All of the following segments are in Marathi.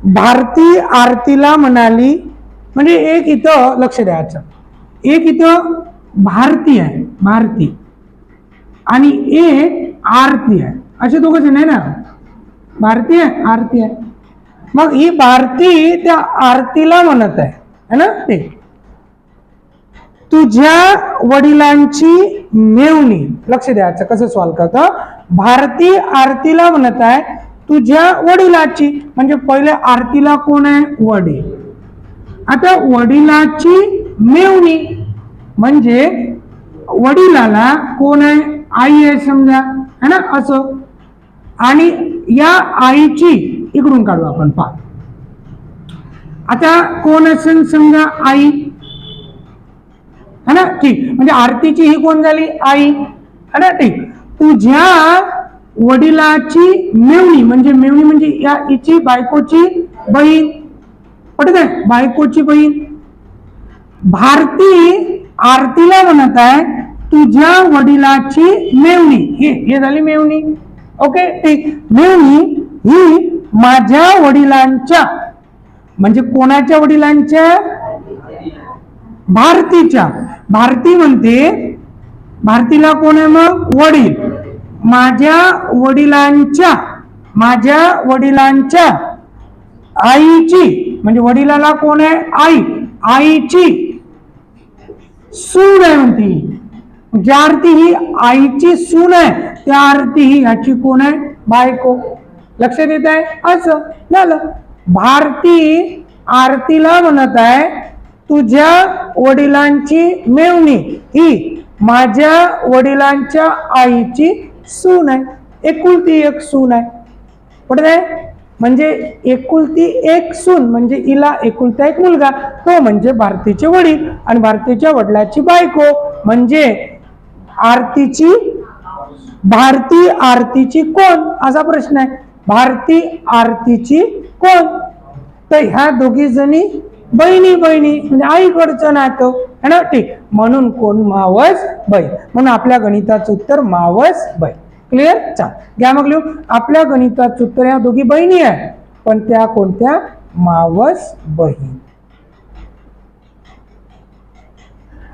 भारती आरतीला म्हणाली, म्हणजे एक इथं लक्ष द्यायचं, एक इथं भारती आहे, भारती, आणि एक आरती आहे, असे दोघं जण आहे ना, भारती आहे आरती आहे. मग ही भारती त्या आरतीला म्हणत आहे है ना. ते तुझ्या वडिलांची मेवणी, लक्ष द्यायचं कसं सॉल्व करतं. भारती आरतीला म्हणत आहे तुझ्या वडिलाची, म्हणजे पहिले आरतीला कोण आहे, वडील. आता वडिलाची मेवणी म्हणजे वडिलाला कोण आहे, आई आहे समजा है ना, असं. आणि या आईची इकडून काढू आपण, पहा आता कोण असेल समजा, आई है ना, ठीक. म्हणजे आरतीची ही कोण झाली, आई है ना, ठीक. तुझ्या वडिलाची मेवणी म्हणजे या हिची बायकोची बहीण, पटत आहे, बायकोची बहीण. भारती आरतीला म्हणत आहे तुझ्या वडिलाची मेवणी, हे झाली मेवणी. ओके, ठीक. मेवणी ही माझ्या वडिलांच्या, म्हणजे कोणाच्या वडिलांच्या, भारतीच्या. भारती म्हणते, भारतीला कोण आहे मग, वडील. माझ्या वडिलांच्या आईची, म्हणजे वडिलाला कोण आहे, आई, आईची सून आहे म्हणते. ज्या आरती ही आईची सून आहे, त्या आरती ही ह्याची कोण आहे, बायको. लक्ष देत आहे, असं झालं. भारती आरतीला म्हणत आहे तुझ्या वडिलांची मेवणी ही माझ्या वडिलांच्या आईची सून आहे, एकुलती एक सून आहे. पटत आहे, म्हणजे एकुलती एक सून म्हणजे हिला एकुलता एक मुलगा, तो म्हणजे भारतीचे वडील, आणि भारतीच्या वडिलाची बायको म्हणजे आरतीची, भारती आरतीची कोण, असा प्रश्न आहे. भारती आरतीची कोण, तर ह्या दोघी जणी बहिणी म्हणजे आईकडचं नातं है ना, ठीक. म्हणून कोण, मावस बहीण. म्हणून आपल्या गणिताचं उत्तर मावस बहीण. क्लिअर. चाल घ्या मग लिहू. आपल्या गणिताचं उत्तर ह्या दोघी बहिणी आहे, पण त्या कोणत्या, मावस बहीण.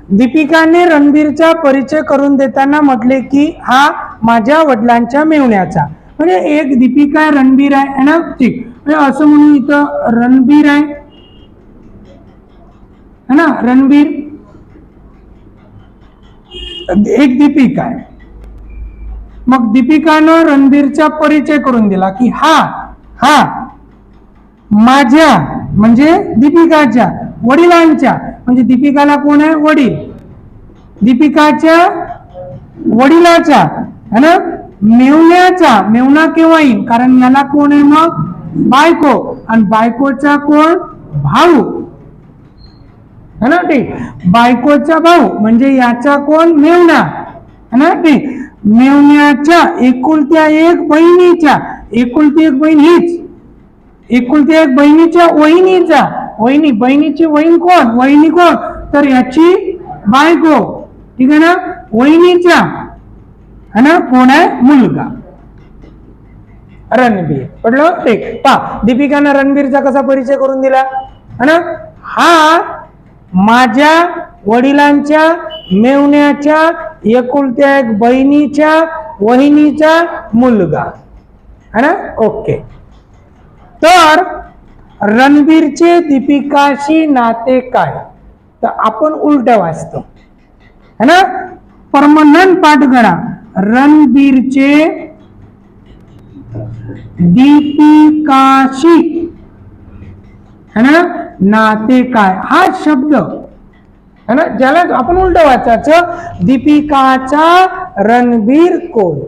दीपिकाने रणबीरचा परिचय करून देताना म्हटले की हा माझ्या वडिलांच्या मेवण्याचा, म्हणजे एक दीपिका आहे, रणबीर आहे ना, ठीक. म्हणजे असं म्हणून इथं रणबीर आहे है ना, रणबीर, एक दीपिका आहे. मग दीपिकानं रणबीरचा परिचय करून दिला की हा माझ्या, म्हणजे दीपिकाच्या वडिलांच्या, म्हणजे दीपिकाला कोण आहे, वडील, दीपिकाच्या वडिलाच्या है ना, मेवण्याचा, मेवना केव्हा येईल, कारण याला कोण आहे मग, बायको, आणि बायकोचा कोण, भाऊ है ना, ठीक. बायकोचा भाऊ म्हणजे याचा कोण, मेवना है ना, ठीक. मेवण्याच्या एकुलत्या एक बहिणीच्या, एकुलती एक बहीण हीच, एकुलत्या एक बहिणीच्या वहिनीचा, वहिनी, बहिणीची वहीन कोण, वहिनी कोण, तर याची बायको, ठीक आहे ना, वहिनीच्या है ना, कोण आहे, मुलगा, रणबीर. पडलं, ठीक. पहा दीपिकानं रणबीरचा कसा परिचय करून दिला है ना, हा माझ्या वडिलांच्या मेवण्याच्या एकुलत्या एक बहिणीच्या वहिनीचा मुलगा है ना. ओके. तर रणबीरचे दीपिकाशी नाते काय, तर आपण उलट वाचतो है ना, परमनंट पाठ करा. रणबीरचे दीपिकाशी है ना नाते काय, हा शब्द है ना, ज्याला आपण उलट वाचायचं, दीपिकाचा रणबीर कोण,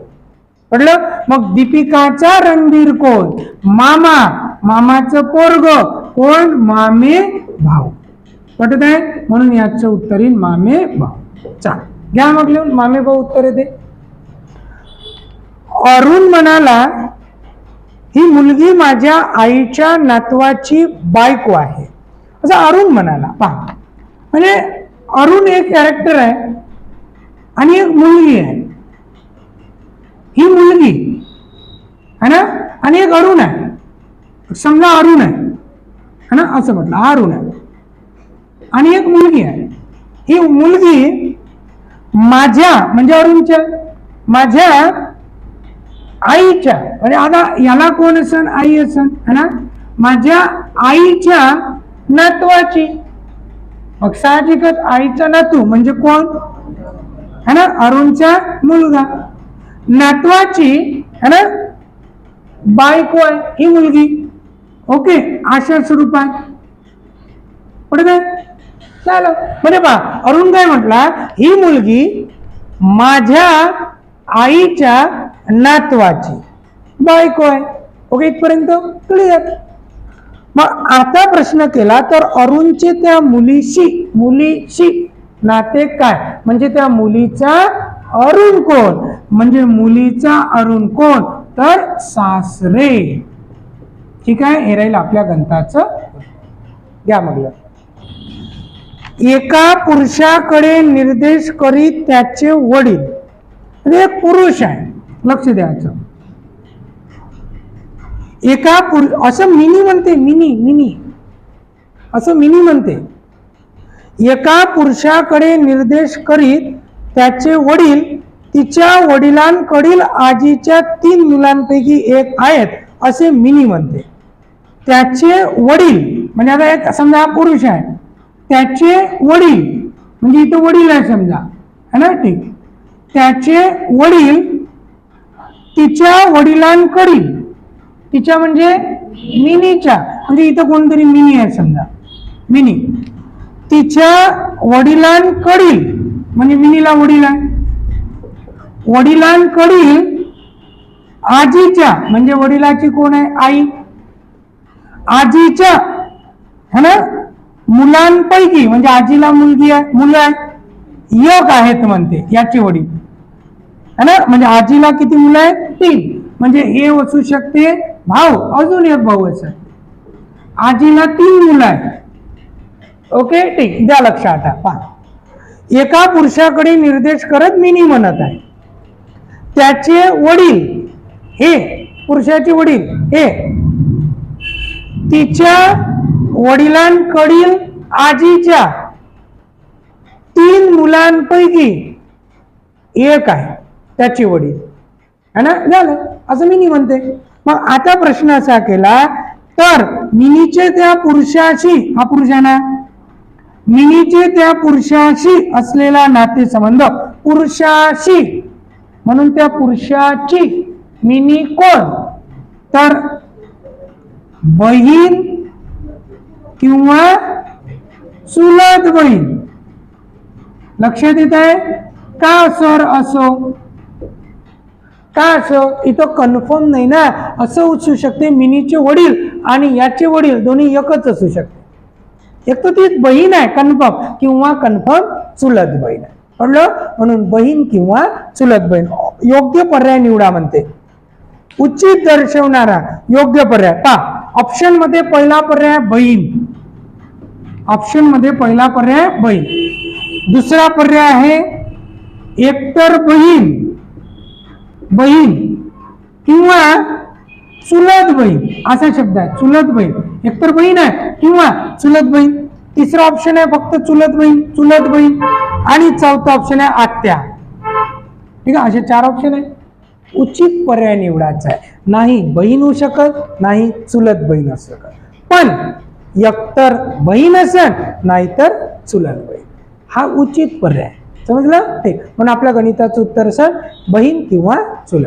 पडलं. मग दीपिकाचा रणबीर कोण, मामा, मामाचं पोरग कोण, मामे भाऊ. पटत आहे, म्हणून याचं उत्तर येईल मामे भाऊ. चाल घ्या मग लिहून, मामे भाऊ उत्तर येते. अरुण म्हणाला ही मुलगी माझ्या आईच्या नातवाची बायको आहे, असं अरुण म्हणाला. पहा, म्हणजे अरुण एक कॅरेक्टर आहे आणि एक मुलगी आहे, ही मुलगी है ना, आणि एक अरुण आहे. समजा अरुण आहे है ना, असं म्हटलं अरुण आहे आणि एक मुलगी आहे. ही मुलगी माझ्या म्हणजे अरुणच्या माझ्या आईच्या म्हणजे आता याला कोण असन, आई असन है ना, माझ्या आईच्या नातवाची. मग साहजिकच आईचा नातू म्हणजे कोण है ना, अरुणचा मुलगा. नातवाची है ना बायको आहे ही मुलगी. ओके, अशा स्वरूपात पडते झालं. म्हणजे पहा अरुण काय म्हटला, ही मुलगी माझ्या आईच्या नातवाची बायको आहे. ओके, इथपर्यंत क्लिअर. मग आता प्रश्न केला तर अरुणचे त्या मुलीशी नाते काय, म्हणजे त्या मुलीचा अरुण कोण, म्हणजे मुलीचा अरुण कोण तर सासरे. ठीक आहे, हे राहील आपल्या गणिताचं. घ्या मग. एका पुरुषाकडे निर्देश करीत त्याचे वडील, म्हणजे एक पुरुष आहे, लक्ष द्यायचं. एका असं मिनी म्हणते, मिनी असं मिनी म्हणते. एका पुरुषाकडे निर्देश करीत त्याचे वडील तिच्या वडिलांकडील आजीच्या 3 मुलांपैकी एक आहेत असे मिनी म्हणते. त्याचे वडील म्हणजे आता एक समजा हा पुरुष आहे, त्याचे वडील म्हणजे इथं वडील आहे समजा है ना, ठीक. त्याचे वडील तिच्या वडिलांकडील, तिच्या म्हणजे मिनीच्या म्हणजे इथं कोणतरी मिनी आहे समजा, मिनी तिच्या वडिलांकडील म्हणजे मिनीला वडील आहे, वडिलांकडील आजीच्या म्हणजे वडिलाची कोण आहे आई, आजीच्या है ना मुलांपैकी म्हणजे आजीला मुलगी आहे, मुलं आहे एक आहेत म्हणते याचे वडील है ना. म्हणजे आजीला किती मुलं आहेत 3, म्हणजे हे असू शकते भाऊ, अजून एक भाऊ असेल. आजीला 3 मुलं आहेत. ओके, ठीक. द्या लक्ष. आता पहा, एका पुरुषाकडे निर्देश करत मिनी म्हणत आहे. त्याचे वडील हे पुरुषाचे वडील हे तिच्या वडिलांकडील आजीच्या 3 मुलांपैकी एक आहे त्याचे वडील है ना, झालं असं मिनी म्हणते. मग आता प्रश्न असा केला तर मिनीचे त्या पुरुषाशी, हा पुरुष आहे ना, मिनीचे त्या पुरुषाशी असलेला नातेसंबंध पुरुषाशी म्हणून त्या पुरुषाची मिनी कोण तर बहीण किंवा चुलत बहीण. लक्षात येत आहे का सर? असो का असो, इथं कन्फर्म नाही ना, असं असू शकते मिनीचे वडील आणि याचे वडील दोन्ही एकच असू शकते. एक तर ती बहीण आहे कन्फर्म किंवा कन्फर्म चुलत बहीण आहे. कळलं? म्हणून बहीण किंवा चुलत बहीण योग्य पर्याय निवडा म्हणते. उचित दर्शवणारा योग्य पर्याय पहा, ऑप्शन मध्ये पहिला पर्याय बहीण, ऑप्शन मध्ये पहिला पर्याय बहीण. दुसरा पर्याय आहे एकतर बहीण किंवा चुलत बहीण असा शब्द आहे. चुलत बहीण, एकतर बहीण आहे किंवा चुलत बहीण. तिसरा ऑप्शन आहे फक्त चुलत बहीण आणि चौथा ऑप्शन आहे आत्या. ठीक आहे, असे 4 ऑप्शन आहे. उचित पर्याय निवडायचा आहे. नाही बहीण होऊ शकत, नाही चुलत बहीण असू शकत, पण एकतर बहीण असेल नाहीतर चुलत बहीण, हा उचित पर्याय. समजलं? ठीक. म्हणून आपल्या गणिताचं उत्तर असेल बहीण किंवा चुलत.